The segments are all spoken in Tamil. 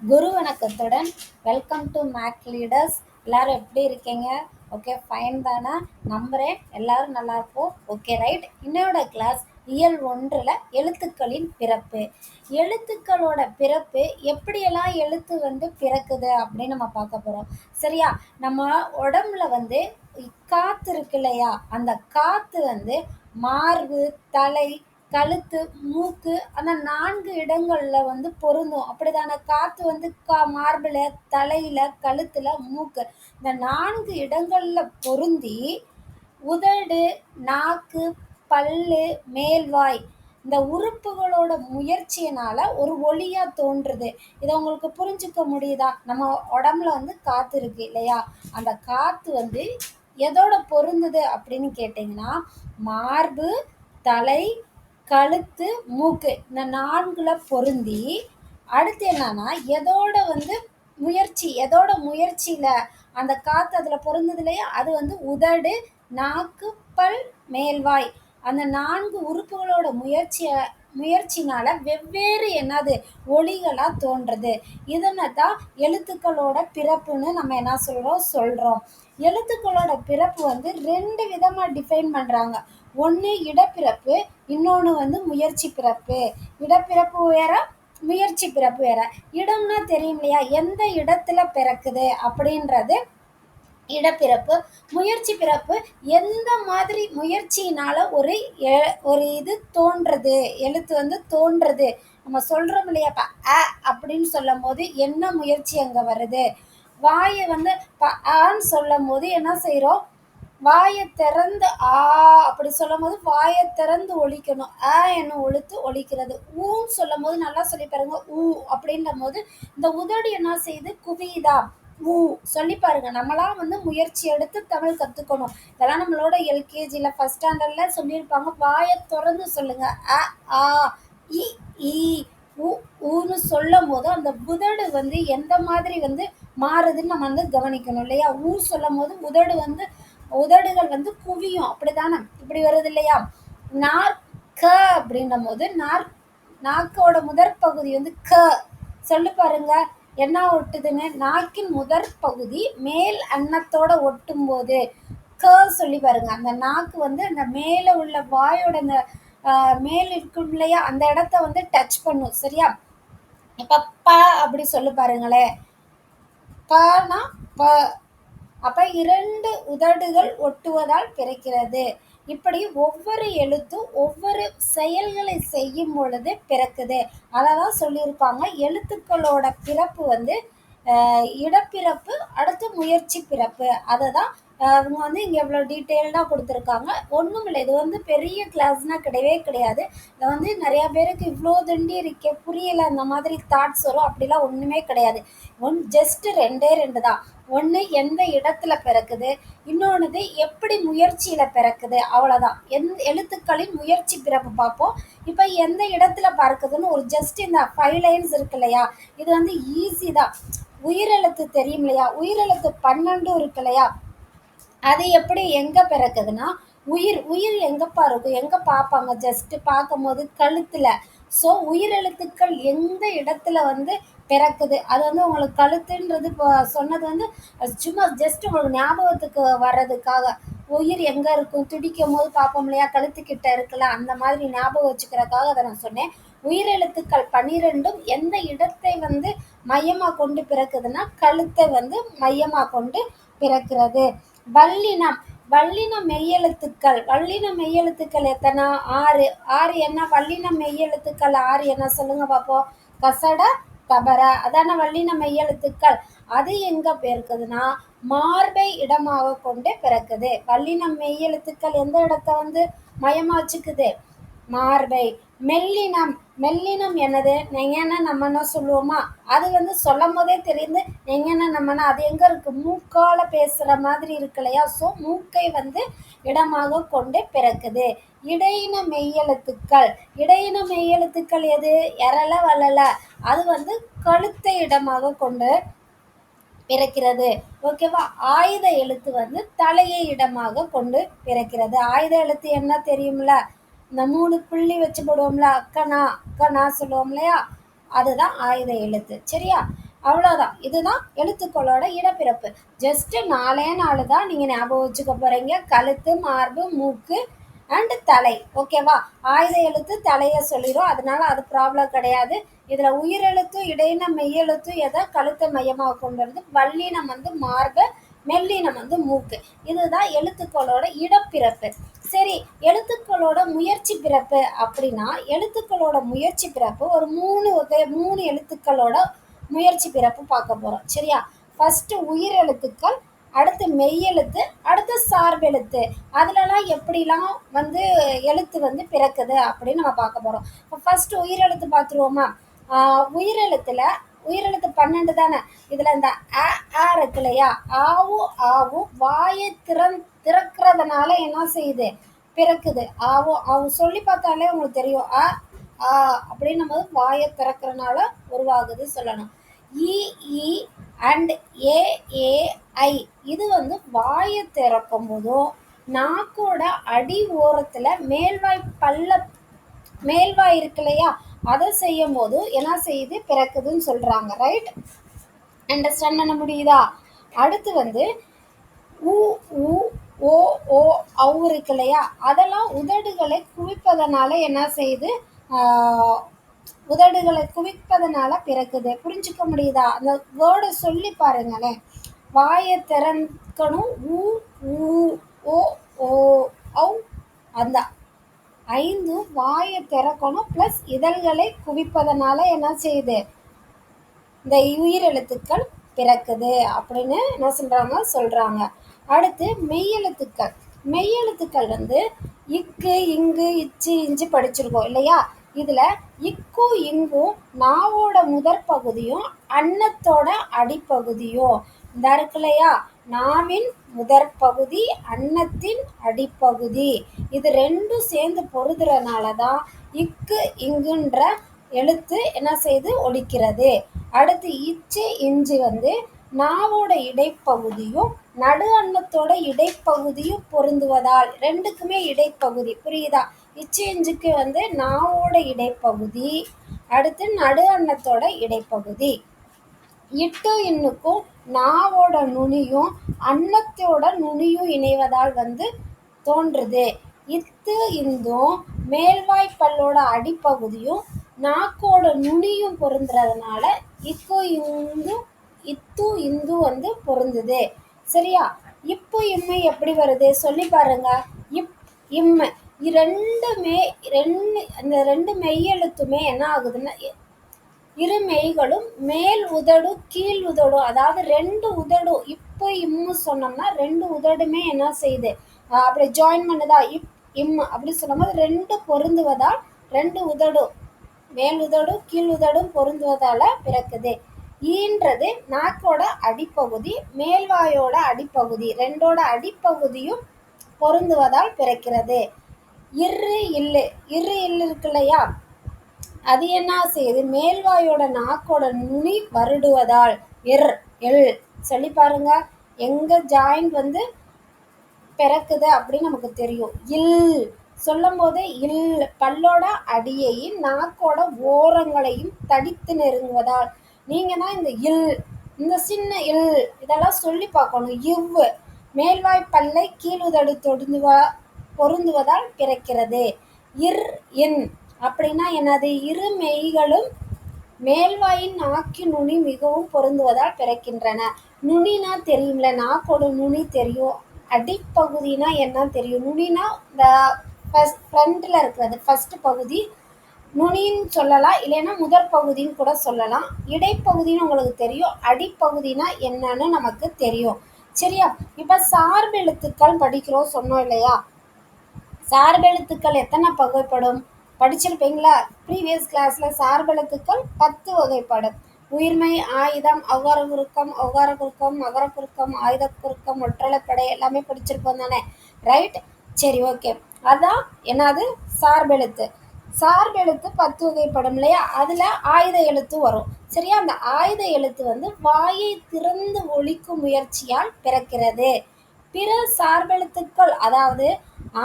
குரு வணக்கத்துடன் வெல்கம் டு மேக் லீடர்ஸ். எல்லாரும் எப்படி இருக்கீங்க? ஓகே, ஃபைன் தானே? நம்புகிறேன் எல்லாரும் நல்லா இருப்போம். Okay, right. இன்னோட கிளாஸ் இயல் 1ல் எழுத்துக்களின் பிறப்பு. எழுத்துக்களோட பிறப்பு எப்படியெல்லாம் எழுத்து பிறக்குது அப்படின்னு நம்ம பார்க்க போகிறோம். சரியா? நம்ம உடம்புல காற்று இருக்கு இல்லையா? அந்த காற்று மார்பு, தலை, கழுத்து, மூக்கு, அந்த 4 இடங்கள்ல பொருந்தும். அப்படிதான? காத்து மார்புல, தலையில, கழுத்துல, மூக்கு, இந்த 4 இடங்கள்ல பொருந்தி உதடு, நாக்கு, பல்லு, மேல்வாய், இந்த உறுப்புகளோட முயற்சியினால ஒரு ஒளியா தோன்றுது. இதை உங்களுக்கு புரிஞ்சுக்க முடியுதா? நம்ம உடம்புல காத்து இருக்கு இல்லையா? அந்த காத்து எதோட பொருந்துது அப்படின்னு கேட்டிங்கன்னா, மார்பு, தலை, கழுத்து, மூக்கு, இந்த 4ல பொருந்தி, அடுத்து என்னன்னா எதோட முயற்சியில அந்த காத்து அதுல பொருந்தது இல்லையா? அது உதடு, நாக்கு, பல், மேல்வாய், அந்த 4 உறுப்புகளோட முயற்சினால வெவ்வேறு ஒளிகளா தோன்றுது. இதனைத்தான் எழுத்துக்களோட பிறப்புன்னு நம்ம என்ன சொல்றோம். எழுத்துக்களோட பிறப்பு 2 விதமா டிஃபைன் பண்றாங்க. ஒன்று இடப்பிறப்பு, இன்னொன்று முயற்சி பிறப்பு. இடப்பிறப்பு வேற, முயற்சி பிறப்பு வேற. இடம்னா தெரியும் இல்லையா? எந்த இடத்துல பிறக்குது அப்படின்றது இடப்பிறப்பு. முயற்சி பிறப்பு எந்த மாதிரி முயற்சியினால ஒரு இது தோன்றது, எழுத்து தோன்றது. நம்ம சொல்றோம் இல்லையா? அ அப்படின்னு சொல்லும் போது என்ன முயற்சி அங்க வருது? வாயை ஆன்னு சொல்லும் போது என்ன செய்யறோம்? வாயை திறந்து ஆ அப்படி சொல்லும் போது வாயை திறந்து ஒலிக்கணும். என்னும் ஒழுத்து ஒலிக்கிறது. ஊன்னு சொல்லும் போது நல்லா சொல்லி பாருங்க. ஊ அப்படின்ற போது இந்த உதடு என்ன செய்யுது? குவியுதா? ஊ சொல்லி பாருங்க. நம்மளாம் முயற்சி எடுத்து தமிழ் கத்துக்கணும். இதெல்லாம் நம்மளோட எல்கேஜில ஃபர்ஸ்ட் ஸ்டாண்டர்ட்ல சொல்லியிருப்பாங்க. வாயை திறந்து சொல்லுங்க. அ ஆ இ ஈ ஊன்னு சொல்லும் போது அந்த உதடு எந்த மாதிரி மாறுதுன்னு நம்ம கவனிக்கணும் இல்லையா? ஊ சொல்லும் போது உதடுகள் குவியும். அப்படித்தானே? இப்படி வருது இல்லையா? நாற்க அப்படின்ற போது நாக்கோட முதற் பகுதி க. சொல்லு பாருங்க என்ன ஒட்டுதுன்னு. நாக்கின் முதற் பகுதி மேல் அன்னத்தோட ஒட்டும் போது க சொல்லி பாருங்க. அந்த நாக்கு அந்த மேல உள்ள வாயோட அந்த மேல் இருக்கும் இல்லையா? அந்த இடத்த டச் பண்ணும். சரியா? இப்ப ப அப்படி சொல்லு பாருங்களேன். பனா ப. அப்ப 2 உதடுகள் ஒட்டுவதால் பிறக்கிறது. இப்படி ஒவ்வொரு எழுத்தும் ஒவ்வொரு செயல்களை செய்யும் பொழுது பிறக்குது. அததான் சொல்லியிருப்பாங்க எழுத்துக்களோட பிறப்பு இடப்பிறப்பு, அடுத்து முயற்சி பிறப்பு. அதை தான் அவங்க இங்கே இவ்வளோ டீட்டெயில்டாக கொடுத்துருக்காங்க. ஒன்றும் இல்லை, இது பெரிய கிளாஸ்னால் கிடையவே கிடையாது. இதை நிறையா பேருக்கு இவ்வளோ தண்டி இருக்கே புரியலை அந்த மாதிரி தாட்ஸ் வரும். அப்படிலாம் ஒன்றுமே கிடையாது. ஜஸ்ட் 2 தான். ஒன்று எந்த இடத்துல பிறக்குது, இன்னொன்று எப்படி முயற்சியில பிறக்குது. அவ்வளோதான். எழுத்துக்களின் முயற்சி பிறப்பு பார்ப்போம். இப்போ எந்த இடத்துல பிறக்குதுன்னு ஒரு ஜஸ்ட் இந்த 5 லைன்ஸ் இருக்கு இல்லையா? இது ஈஸி தான். உயிரெழுத்து தெரியும் இல்லையா? உயிரெழுத்து 12 இருக்கு இல்லையா? அது எப்படி எங்க பிறக்குதுன்னா, உயிர் எங்கப்பா இருக்கும்? எங்க பார்ப்பாங்க? ஜஸ்ட் பார்க்கும் போது கழுத்துல. ஸோ உயிரெழுத்துக்கள் எந்த இடத்துல பிறக்குது. அது உங்களுக்கு கழுத்துன்றது இப்போ சொன்னது சும்மா ஜஸ்ட் உங்களுக்கு ஞாபகத்துக்கு வர்றதுக்காக. உயிர் எங்க இருக்கும்? துடிக்கும் போது பார்ப்போம் இல்லையா? கழுத்துக்கிட்ட இருக்குல்ல, அந்த மாதிரி ஞாபகம் வச்சுக்கிறதுக்காக அதை நான் சொன்னேன். உயிரெழுத்துக்கள் 12ம் எந்த இடத்தை மையமா கொண்டு பிறக்குதுன்னா, கழுத்தை மையமா கொண்டு பிறக்கிறது. வல்லினம். வல்லின மெய்யெழுத்துக்கள் எத்தனை? 6 என்ன? வல்லின மெய்யெழுத்துக்கள் 6 என்ன? சொல்லுங்க பார்ப்போம். கசட, தபர, அதான வல்லின மெய்யெழுத்துக்கள். அது எங்க பிறக்குதுன்னா, மார்பை இடமாக கொண்டு பிறக்குது. வல்லின மெய்யெழுத்துக்கள் எந்த இடத்த மையமா வச்சுக்குது? மார்பை. மெல்லினம் என்னது? நெங்கன நம்மனா சொல்லுவோமா? அது சொல்லும் போதே தெரியுது. நெங்கன நம்மனா அது எங்க இருக்கு? மூக்கால பேசுற மாதிரி இருக்கு இல்லையா? ஸோ மூக்கை இடமாக கொண்டு பிறக்குது. இடையின மெய்யெழுத்துக்கள் எது? எரல, வளல. அது கழுத்தை இடமாக கொண்டு பிறக்கிறது. ஓகேவா? ஆயுத எழுத்து தலையை இடமாக கொண்டு பிறக்கிறது. ஆயுத எழுத்து என்ன தெரியும்ல? இந்த 3 புள்ளி வச்சு போடுவோம்ல, அக்கனா சொல்லுவோம் இல்லையா? அதுதான் ஆயுத எழுத்து. சரியா? அவ்வளோதான். இதுதான் எழுத்துக்களோட இடப்பிறப்பு. ஜஸ்ட் 4 தான் நீங்கள் ஞாபகம் வச்சுக்க போகிறீங்க. கழுத்து, மார்பு, மூக்கு அண்டு தலை. ஓகேவா? ஆயுத எழுத்து தலையை சொல்லிடும், அதனால அது ப்ராப்ளம் கிடையாது. இதில் உயிரெழுத்தும் இடையினம் மெய்யெழுத்தும் எதை கழுத்தை மையமாக கொண்டு வருது, வல்லினம் வந்து மார்பு, மெல்லினம் வந்து மூக்கு. இதுதான் எழுத்துக்களோட இடப்பிறப்பு. சரி, எழுத்துக்களோட முயற்சி பிறப்பு அப்படின்னா எழுத்துக்களோட முயற்சி பிறப்பு ஒரு 3 எழுத்துக்களோட முயற்சி பிறப்பு பார்க்க போகிறோம். சரியா? ஃபஸ்ட்டு உயிர் எழுத்துக்கள், அடுத்து மெய்யெழுத்து, அடுத்து சார்பெழுத்து. அதிலலாம் எப்படிலாம் வந்து எழுத்து வந்து பிறக்குது அப்படின்னு நம்ம பார்க்க போகிறோம். இப்போ ஃபஸ்ட்டு உயிரெழுத்து பார்த்துருவோமா? உயிரெழுத்து 12 தானே. இதில் இந்த ஆ இருக்கு இல்லையா, ஆவும் வாயை திறக்கிறதுனால என்ன செய்யுது, பிறக்குது. ஆவும் சொல்லி பார்த்தாலே உங்களுக்கு தெரியும். ஆ அப்படின்னு நம்ம வாயை திறக்கிறனால உருவாகுது சொல்லணும். இ அண்ட் ஏ இது வந்து வாயை திறக்கும் போதும் நாக்கோட அடி ஓரத்தில் மேல்வாய் இருக்கு இல்லையா, அதை செய்யும் போது என்ன செய்யுது, பிறக்குதுன்னு சொல்கிறாங்க. ரைட்? அண்டர்ஸ்டாண்ட் பண்ண முடியுதா? அடுத்து வந்து ஊ ஊ ஓ ஓ அவு இருக்கு இல்லையா, அதெல்லாம் உதடுகளை குவிப்பதனால என்ன செய்யுது, உதடுகளை குவிப்பதனால பிறக்குது. புரிஞ்சுக்க முடியுதா? அந்த வேர்டை சொல்லி பாருங்களேன். வாயை திறக்கணும். ஊ ஊ ஓ ஓ ஔ அந்த 5 வாயை திறக்கணும், ப்ளஸ் இதழ்களை குவிப்பதனால என்ன செய்யுது, இந்த உயிரெழுத்துக்கள் பிறக்குது அப்படின்னு என்ன சொல்கிறாங்க. அடுத்து மெய்யெழுத்துக்கள் வந்து இக்கு இங்கு இச்சு இஞ்சு படிச்சிருக்கோம் இல்லையா. இதில் இக்கு இங்கும் நாவோட முதற் பகுதியும் அன்னத்தோட அடிப்பகுதியும் இந்த இருக்கு இல்லையா, நாவின் முதற் பகுதி, அன்னத்தின் அடிப்பகுதி, இது ரெண்டும் சேர்ந்து பொருதுறனால தான் இக்கு இங்குன்ற எழுத்து என்ன செய்து ஒலிக்கிறது. அடுத்து இச்சு இஞ்சு வந்து நாவோட இடைப்பகுதியும் நடு அன்னத்தோட இடைப்பகுதியும் பொருந்துவதால், ரெண்டுக்குமே இடைப்பகுதி. புரியுதா? இச்சு இஞ்சுக்கு வந்து நாவோட இடைப்பகுதி, அடுத்து நடு அன்னத்தோட இடைப்பகுதி. இட்டு இன்னுக்கும் நாவோட நுனியும் அன்னத்தோட நுனியும் இணைவதால் வந்து தோன்றுது. இத்து இந்தும் மேல்வாய் பல்லோட அடிப்பகுதியும் நாக்கோட நுனியும் பொருந்துறதுனால இத்து இந்து வந்து பொருந்துது. சரியா? இப்பு இம்மை எப்படி வருது சொல்லி பாருங்க. இம்மு இந்த ரெண்டு மெய்யெழுத்துமே என்ன ஆகுதுன்னா, இரு மெய்களும் மேல் உதடு கீழ் உதடு, அதாவது 2 உதடும் இப்பு இம்மு சொன்னோம்னா 2 உதடுமே என்ன செய்யுது, அப்படி ஜாயின் பண்ணுதா, இம் அப்படி சொல்லும்போது 2 பொருந்துவதால் 2 உதடும் மேல் உதடும் கீழ் உதடும் பொருந்துவதால பிறக்குது. ஈன்றது நாக்கோட அடிப்பகுதி, மேல்வாயோட அடிப்பகுதி, ரெண்டோட அடிப்பகுதியும் பொருந்துவதால் பிறக்கிறது. இரு இல்லு இருக்கு இல்லையா, அது என்ன செய்யுது, மேல்வாயோட நாக்கோட நுனி வருடுவதால் எல் சொல்லி பாருங்க. எங்க ஜாயிண்ட் வந்து பிறக்குது அப்படின்னு நமக்கு தெரியும். இல் சொல்லும் போதே பல்லோட அடியையும் நாக்கோட ஓரங்களையும் தடித்து நெருங்குவதால். நீங்க தான் இந்த சின்ன இதெல்லாம் சொல்லி பார்க்கணும். மேல்வாய் பல்லை கீழுதடு பொருந்துவதால் பிறக்கிறது. இன் அப்படின்னா என்னது, இரு மெய்களும் மேல்வாயின் நாக்கி நுனி மிகவும் பொருந்துவதால் பிறக்கின்றன. நுனினா தெரியும்ல, நாக்கோட நுனி தெரியும். அடிப்பகுதினா என்ன தெரியும், நுனினா இந்த ஃப்ரண்ட்ல இருக்கிறது ஃபர்ஸ்ட் பகுதி நுனின்னு சொல்லலாம், இல்லைன்னா முதற் பகுதின்னு கூட சொல்லலாம். இடைப்பகுதின்னு உங்களுக்கு தெரியும், அடிப்பகுதினா என்னன்னு நமக்கு தெரியும். சரியா? இப்போ சார்பெழுத்துக்கள் படிக்கிறோம் சொன்னோம் இல்லையா. சார்பெழுத்துக்கள் எத்தனை வகைப்படும் படிச்சிருப்பீங்களா? ப்ரீவியஸ் கிளாஸில் சார்பெழுத்துக்கள் 10 வகைப்படும். உயிர்மை, ஆயுதம், அவ்வார குறுக்கம், ஒவ்வார குறுக்கம், மகர குறுக்கம், ஆயுத குறுக்கம், ஒற்றலைப்படை எல்லாமே படிச்சிருப்போம் தானே. ரைட்? சரி, ஓகே. அதான் என்னது, சார்பெழுத்து. சார்பெழுத்து 10 வகைப்படும் இல்லையா, அதில் ஆயுத எழுத்து வரும். சரியா? அந்த ஆயுத எழுத்து வந்து வாயை திறந்து ஒலிக்கும் முயற்சியால் பிறக்கிறது. பிற சார்பெழுத்துக்கள், அதாவது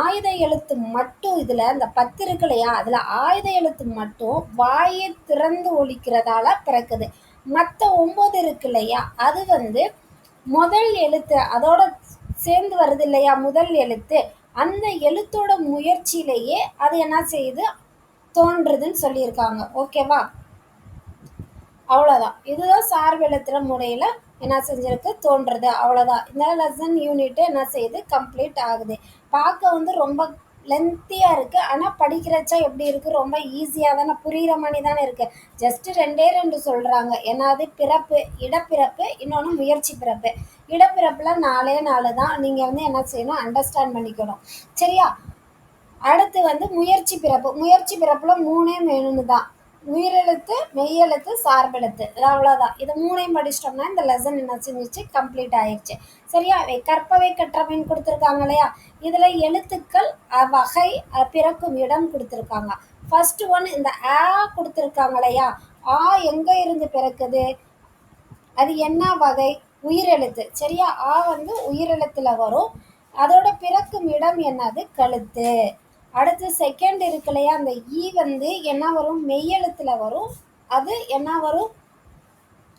ஆயுத எழுத்து மட்டும், இதில் இந்த 10 இருக்கு இல்லையா, அதில் ஆயுத எழுத்து மட்டும் வாயை திறந்து ஒலிக்கிறதால பிறக்குது. மற்ற 9 இருக்கு இல்லையா, அது வந்து முதல் எழுத்து அதோட சேர்ந்து வருது இல்லையா முதல் எழுத்து, அந்த எழுத்தோட முயற்சியிலேயே அது என்ன செய்யுது, தோன்றுதுன்னு சொல்லியிருக்காங்க. ஓகேவா? அவ்வளோதான். இதுதான் சார்பெழுத்துற முறையில் என்ன செஞ்சிருக்கு, தோன்றுறது. அவ்வளோதான். இந்த லெசன் யூனிட்டு என்ன செய்யுது, கம்ப்ளீட் ஆகுது. பார்க்க வந்து ரொம்ப லென்த்தியாக இருக்குது, ஆனால் படிக்கிறச்சா எப்படி இருக்குது, ரொம்ப ஈஸியாக தானே, புரிகிற மாதிரி தானே இருக்குது. ஜஸ்ட்டு 2 சொல்கிறாங்க. என்னது, பிறப்பு, இடப்பிறப்பு, இன்னொன்று முயற்சி பிறப்பு. இடப்பிறப்பில் 4 தான். நீங்கள் வந்து என்ன செய்யணும், அண்டர்ஸ்டாண்ட் பண்ணிக்கணும். சரியா? அடுத்து வந்து முயற்சி பிறப்பு. முயற்சி பிறப்பில் 3 வேணும்னு தான். உயிரெழுத்து, மெய்யெழுத்து, சார்பெழுத்து. அவ்வளோதான். இது 3 படிச்சிட்டோம்னா இந்த லெசன் என்ன செஞ்சிச்சு, கம்ப்ளீட் ஆயிடுச்சு. சரியா? கற்பவை கற்றவைன்னு கொடுத்துருக்காங்க இல்லையா, இதில் எழுத்துக்கள் வகை பிறக்கும் இடம் கொடுத்துருக்காங்க. ஃபர்ஸ்ட் ஒன் இந்த ஆ கொடுத்துருக்காங்க இல்லையா, ஆ எங்கே இருந்து பிறக்குது, அது என்ன வகை, உயிரெழுத்து. சரியா? ஆ வந்து உயிரெழுத்துல வரும். அதோட பிறக்கும் இடம் என்னது, கழுத்து. அடுத்து செகண்ட் இருக்கு இல்லையா, அந்த ஈ வந்து என்ன வரும், மெய்யெழுத்துல வரும். அது என்ன வரும்,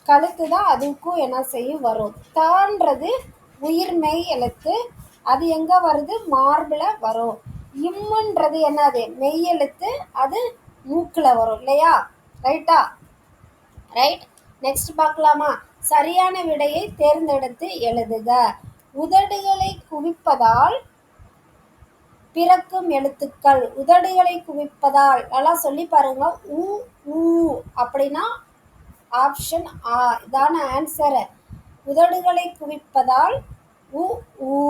கழுத்து தான், அதுக்கும் என்ன செய்யும், வரும். தான்றது உயிர் மெய் எழுத்து, அது எங்க வருது, மார்பில் வரும். இம்முன்றது என்னது, மெய்யெழுத்து, அது மூக்கில் வரும் இல்லையா. ரைட்டா? ரைட். நெக்ஸ்ட் பார்க்கலாமா? சரியான விடையை தேர்ந்தெடுத்து எழுதுக. உதடுகளை குவிப்பதால் பிறக்கும் எழுத்துக்கள். உதடுகளை குவிப்பதால் நல்லா சொல்லி பாருங்க. உ ஊ அப்படின்னா ஆப்ஷன் ஆ இதான ஆன்சர். உதடுகளை குவிப்பதால் உ ஊ.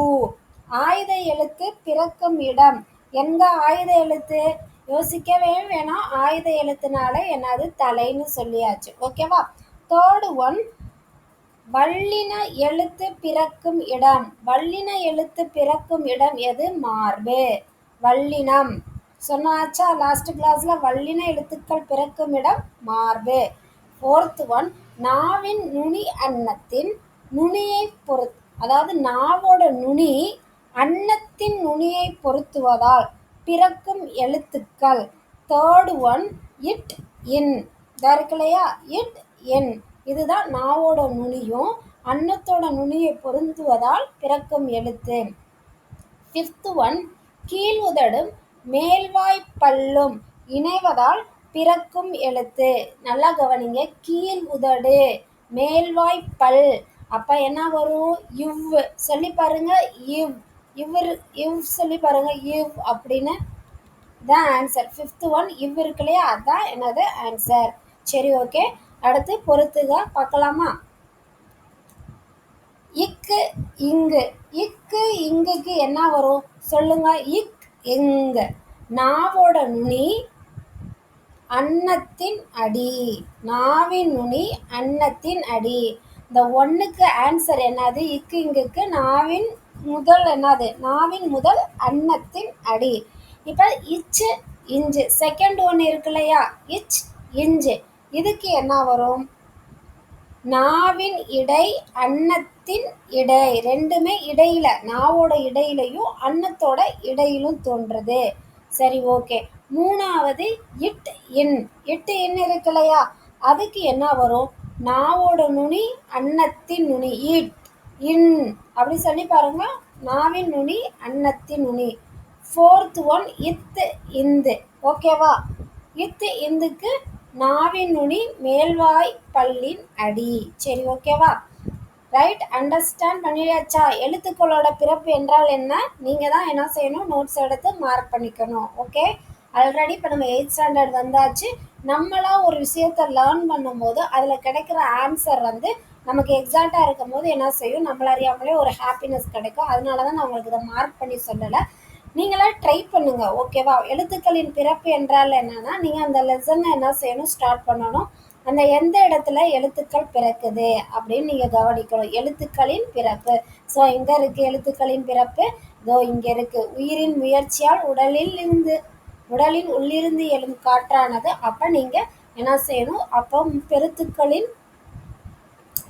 ஆயுத எழுத்து பிறக்கும் இடம். எங்க ஆயுத எழுத்து, யோசிக்கவே வேணாம். ஆயுத எழுத்துனால என்னது, தலைன்னு சொல்லியாச்சு. ஓகேவா? தேர்ட் ஒன், வல்லின எழுத்து பிறக்கும் இடம். வல்லின எழுத்து பிறக்கும் இடம் எது, மார்பு. வல்லினம் சொன்னாச்சா லாஸ்ட் கிளாஸ்ல, வல்லின எழுத்துக்கள் பிறக்கும் இடம் மார்பு. ஃபோர்த் ஒன், நாவின் நுனி அன்னத்தின் நுனியை பொறுத்து, அதாவது நாவோட நுனி அன்னத்தின் நுனியை பொருத்துவதால் பிறக்கும் எழுத்துக்கள். Third one, it in. இதா இருக்கு இல்லையா, இட் இன், இதுதான் நாவோட நுனியும் அன்னத்தோட நுனியை பொருந்துவதால் பிறக்கும் எழுத்து. ஃபிஃப்த் ஒன், கீழ் உதடும் மேல்வாய் பல்லும் இணைவதால் பிறக்கும் எழுத்து. நல்லா கவனிங்க. கீழ் உதடு மேல்வாய் பல், அப்ப என்ன வரும், இவ். சொல்லி பாருங்க, இவ். இவர் இவ் சொல்லி பாருங்க, இவ் அப்படின்னு தான் ஆன்சர். ஃபிஃப்த் ஒன் இவ் இருக்கு இல்லையா, அதான் என்னது ஆன்சர். சரி, ஓகே. அடுத்து பொறுத்துக பார்க்கலாமா. இக்கு இங்கு. இக்கு இங்குக்கு என்ன வரும் சொல்லுங்க, இக் இங்கு. நாவோட நுனி அன்னத்தின் அடி. நாவின் நுனி அன்னத்தின் அடி. இந்த ஒன்னுக்கு ஆன்சர் என்னது, இக்கு இங்குக்கு நாவின் முதல் என்னது, நாவின் முதல் அன்னத்தின் அடி. இப்போ இச்சு இஞ்சு. செகண்ட் ஒன் இருக்கு இல்லையா, இச் இஞ்சு. இதுக்கு என்ன வரும், நாவின் இடை அன்னத்தின் இடை. ரெண்டுமே இடையில, நாவோட இடையிலையும் அன்னத்தோட இடையிலும் தோன்றுறது. சரி, ஓகே. மூணாவது இட் இன். இட் இன் இருக்கு இல்லையா, அதுக்கு என்ன வரும், நாவோட நுனி அன்னத்தின் நுனி. இட் இன் அப்படி சொல்லி பாருங்க, நாவின் நுனி அன்னத்தின் நுனி. ஃபோர்த் ஒன் இத்து இந்து. ஓகேவா? இத்து இந்துக்கு நாவின் நுனி மேல்வாய் பல்லின் அடி. சரி, ஓகேவா? ரைட். அண்டர்ஸ்டாண்ட் பண்ணியாச்சா? எழுத்துக்களோட பிறப்பு என்றால் என்ன, நீங்கள் தான் என்ன செய்யணும், நோட்ஸ் எடுத்து மார்க் பண்ணிக்கணும். ஓகே. ஆல்ரெடி இப்போ நம்ம 8th ஸ்டாண்டர்ட் வந்தாச்சு. நம்மளாம் ஒரு விஷயத்தை லேர்ன் பண்ணும்போது அதில் கிடைக்கிற ஆன்சர் வந்து நமக்கு எக்ஸாக்டாக இருக்கும் போது என்ன செய்யும், நம்மள அறியாமலே ஒரு ஹாப்பினஸ் கிடைக்கும். அதனால தான் நான் உங்களுக்கு இதை மார்க் பண்ணி சொல்லலை. நீங்களாம் ட்ரை பண்ணுங்க. ஓகேவா? எழுத்துக்களின் பிறப்பு என்றால் என்னன்னா, நீங்கள் அந்த லெசனை என்ன செய்யணும், ஸ்டார்ட் பண்ணணும். அந்த எந்த இடத்துல எழுத்துக்கள் பிறக்குது அப்படின்னு நீங்கள் கவனிக்கணும். எழுத்துக்களின் பிறப்பு. ஸோ எங்கே இருக்குது எழுத்துக்களின் பிறப்பு, இதோ இங்கே இருக்குது. உயிரின் முயற்சியால் உடலின் உள்ளிருந்து எழும் காற்றானது. அப்போ நீங்கள் என்ன செய்யணும், அப்போ பெருத்துக்களின்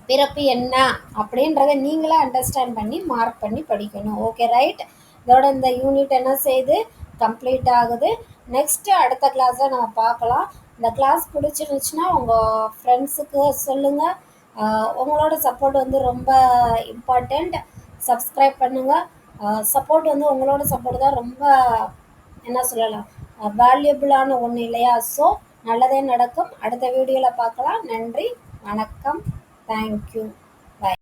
பிறப்பு என்ன அப்படின்றத நீங்களே அண்டர்ஸ்டாண்ட் பண்ணி மார்க் பண்ணி படிக்கணும். Okay, right. இதோட இந்த யூனிட் என்ன செய்யுது, கம்ப்ளீட் ஆகுது. நெக்ஸ்ட்டு அடுத்த கிளாஸில் நம்ம பார்க்கலாம். இந்த கிளாஸ் பிடிச்சிருந்துச்சுன்னா உங்கள் ஃப்ரெண்ட்ஸுக்கு சொல்லுங்கள். உங்களோட சப்போர்ட் வந்து ரொம்ப இம்பார்ட்டண்ட். சப்ஸ்கிரைப் பண்ணுங்கள். சப்போர்ட் வந்து உங்களோட சப்போர்ட் தான் ரொம்ப என்ன சொல்லலாம், வேல்யூபிளான ஒன்று இல்லையா? ஸோ நல்லதே நடக்கும். அடுத்த வீடியோவில் பார்க்கலாம். நன்றி, வணக்கம், தேங்க்யூ.